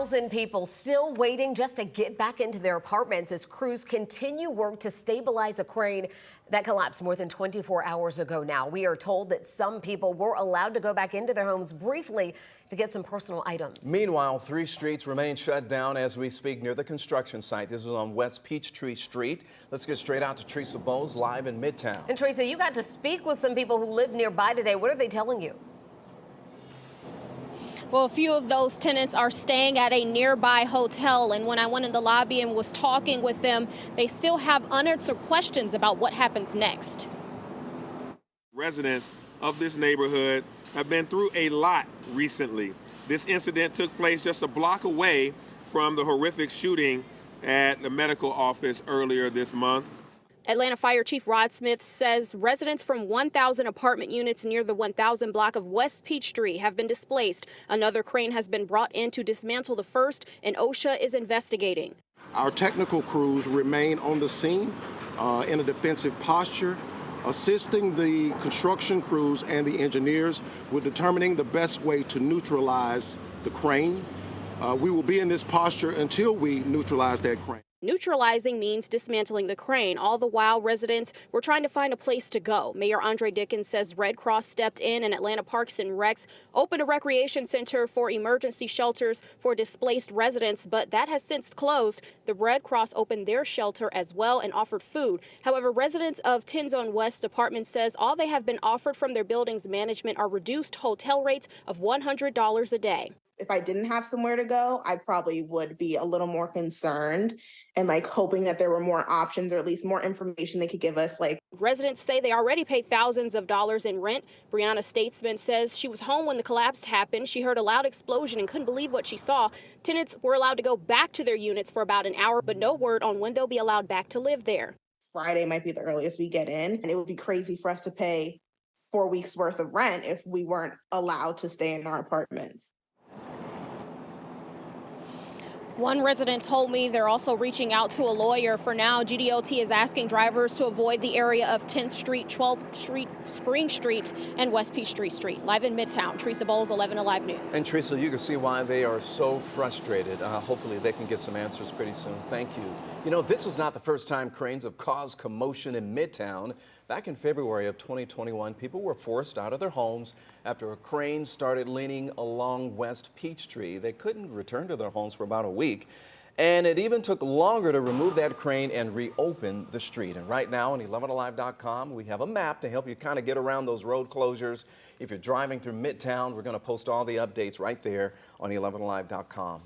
1,000 people still waiting just to get back into their apartments as crews continue work to stabilize a crane that collapsed more than 24 hours ago now. We are told that some people were allowed to go back into their homes briefly to get some personal items. Meanwhile, 3 streets remain shut down as we speak near the construction site. This is on West Peachtree Street. Let's get straight out to Teresa Bowles live in Midtown. And Teresa, you got to speak with some people who live nearby today. What are they telling you? Well, a few of those tenants are staying at a nearby hotel, and when I went in the lobby and was talking with them, they still have unanswered questions about what happens next. Residents of this neighborhood have been through a lot recently. This incident took place just a block away from the horrific shooting at the medical office earlier this month. Atlanta Fire Chief Rod Smith says residents from 1,000 apartment units near the 1,000 block of West Peachtree have been displaced. Another crane has been brought in to dismantle the first, and OSHA is investigating. Our technical crews remain on the scene in a defensive posture, assisting the construction crews and the engineers with determining the best way to neutralize the crane. We will be in this posture until we neutralize that crane. Neutralizing means dismantling the crane. All the while, residents were trying to find a place to go. Mayor Andre Dickens says Red Cross stepped in, and Atlanta Parks and Recs opened a recreation center for emergency shelters for displaced residents, but that has since closed. The Red Cross opened their shelter as well and offered food. However, residents of 10 Zone West Apartment says all they have been offered from their building's management are reduced hotel rates of $100 a day. If I didn't have somewhere to go, I probably would be a little more concerned and hoping that there were more options or at least more information they could give us. Residents say they already pay thousands of dollars in rent. Brianna Statesman says she was home when the collapse happened. She heard a loud explosion and couldn't believe what she saw. Tenants were allowed to go back to their units for about an hour, but no word on when they'll be allowed back to live there. Friday might be the earliest we get in, and it would be crazy for us to pay 4 weeks worth of rent if we weren't allowed to stay in our apartments. One resident told me they're also reaching out to a lawyer. For now, GDOT is asking drivers to avoid the area of 10th Street, 12th Street, Spring Street, and West Peachtree Street. Live in Midtown, Teresa Bowles, 11 Alive News. And Teresa, you can see why they are so frustrated. Hopefully they can get some answers pretty soon. Thank you. You know, this is not the first time cranes have caused commotion in Midtown. Back in February of 2021, people were forced out of their homes after a crane started leaning along West Peachtree. They couldn't return to their homes for about a week, and it even took longer to remove that crane and reopen the street. And right now on 11alive.com, we have a map to help you kind of get around those road closures. If you're driving through Midtown, we're going to post all the updates right there on 11alive.com.